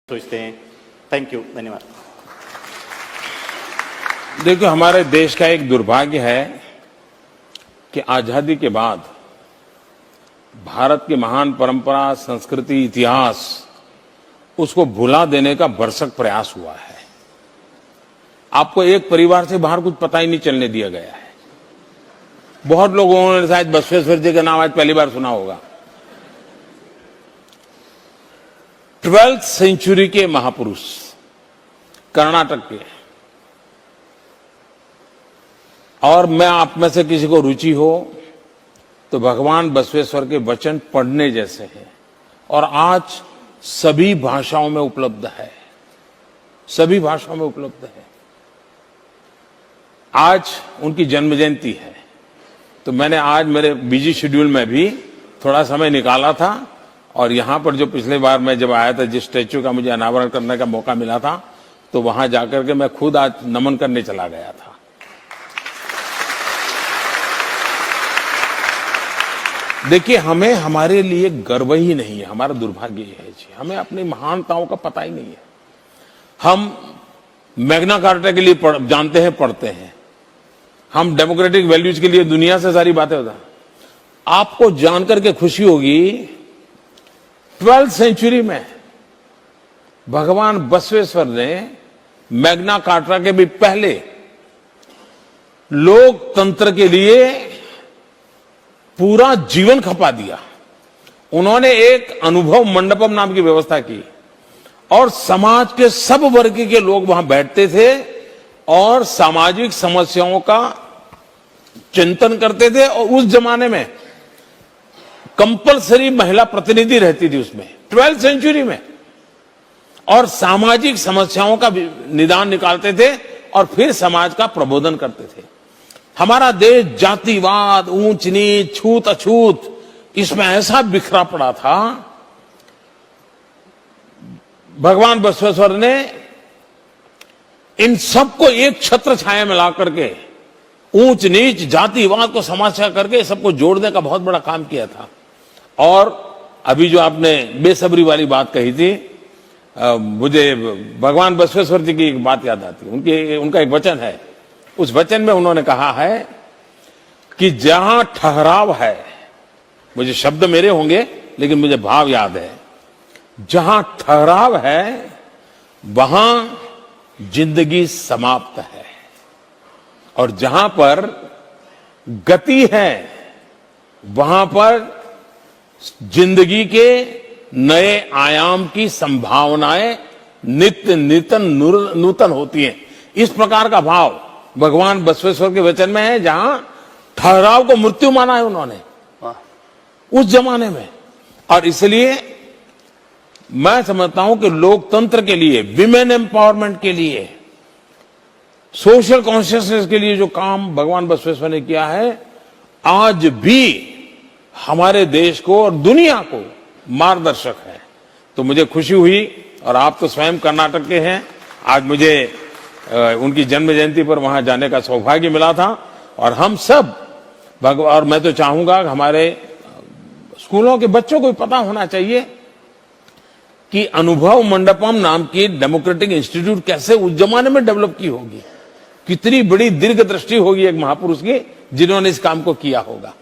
सोचते हैं। Thank you, धन्यवाद। देखिए, हमारे देश का एक दुर्भाग्य है कि आजादी के बाद भारत की महान परंपरा, संस्कृति, इतिहास उसको भुला देने का भरसक प्रयास हुआ है। आपको एक परिवार से बाहर कुछ पता ही नहीं चलने दिया गया है। बहुत लोगों ने शायद बसवेश्वर जी का नाम आज पहली बार सुना होगा। 12th सेंचुरी के महापुरुष, कर्नाटक के। और मैं आप में से किसी को रुचि हो तो भगवान बसवेश्वर के वचन पढ़ने जैसे हैं और आज सभी भाषाओं में उपलब्ध है, सभी भाषाओं में उपलब्ध है। आज उनकी जन्म जयंती है, तो मैंने आज मेरे बिजी शेड्यूल में भी थोड़ा समय निकाला था और यहां पर जो पिछले बार मैं जब आया था, जिस स्टैच्यू का मुझे अनावरण करने का मौका मिला था, तो वहां जाकर के मैं खुद आज नमन करने चला गया था। देखिए, हमें हमारे लिए गर्व ही नहीं है, हमारा दुर्भाग्य है जी, हमें अपनी महानताओं का पता ही नहीं है। हम मैग्ना कार्टा के लिए जानते हैं, पढ़ते हैं, हम डेमोक्रेटिक वैल्यूज के लिए दुनिया से सारी बातें होता है। आपको जानकर के खुशी होगी, 12th सेंचुरी में भगवान बसवेश्वर ने मैग्ना कार्टा के भी पहले लोकतंत्र के लिए पूरा जीवन खपा दिया। उन्होंने एक अनुभव मंडपम नाम की व्यवस्था की और समाज के सब वर्ग के लोग वहां बैठते थे और सामाजिक समस्याओं का चिंतन करते थे। और उस जमाने में कंपलसरी महिला प्रतिनिधि रहती थी उसमें, 12th सेंचुरी में, और सामाजिक समस्याओं का निदान निकालते थे और फिर समाज का प्रबोधन करते थे। हमारा देश जातिवाद, ऊंच नीच, छूत अछूत, इसमें ऐसा बिखरा पड़ा था। भगवान बसवेश्वर ने इन सबको एक छत्र छाया में ला करके ऊंच नीच, जातिवाद को समाप्त करके सबको जोड़ने का बहुत बड़ा काम किया था। और अभी जो आपने बेसब्री वाली बात कही थी, मुझे भगवान बसवेश्वर जी की एक बात याद आती है। उनका एक वचन है, उस वचन में उन्होंने कहा है कि जहां ठहराव है, मुझे शब्द मेरे होंगे लेकिन मुझे भाव याद है, जहां ठहराव है वहां जिंदगी समाप्त है और जहां पर गति है वहां पर जिंदगी के नए आयाम की संभावनाएं नित्य नूतन होती हैं। इस प्रकार का भाव भगवान बसवेश्वर के वचन में है, जहां ठहराव को मृत्यु माना है उन्होंने उस जमाने में। और इसलिए मैं समझता हूं कि लोकतंत्र के लिए, विमेन एम्पावरमेंट के लिए, सोशल कॉन्शियसनेस के लिए जो काम भगवान बसवेश्वर ने किया है, आज भी हमारे देश को और दुनिया को मार्गदर्शक है। तो मुझे खुशी हुई, और आप तो स्वयं कर्नाटक के हैं, आज मुझे उनकी जन्म जयंती पर वहां जाने का सौभाग्य मिला था। और हम सब और मैं तो चाहूंगा कि हमारे स्कूलों के बच्चों को पता होना चाहिए कि अनुभव मंडपम नाम की डेमोक्रेटिक इंस्टीट्यूट कैसे उस जमाने में डेवलप की होगी, कितनी बड़ी दीर्घ दृष्टि होगी एक महापुरुष की जिन्होंने इस काम को किया होगा।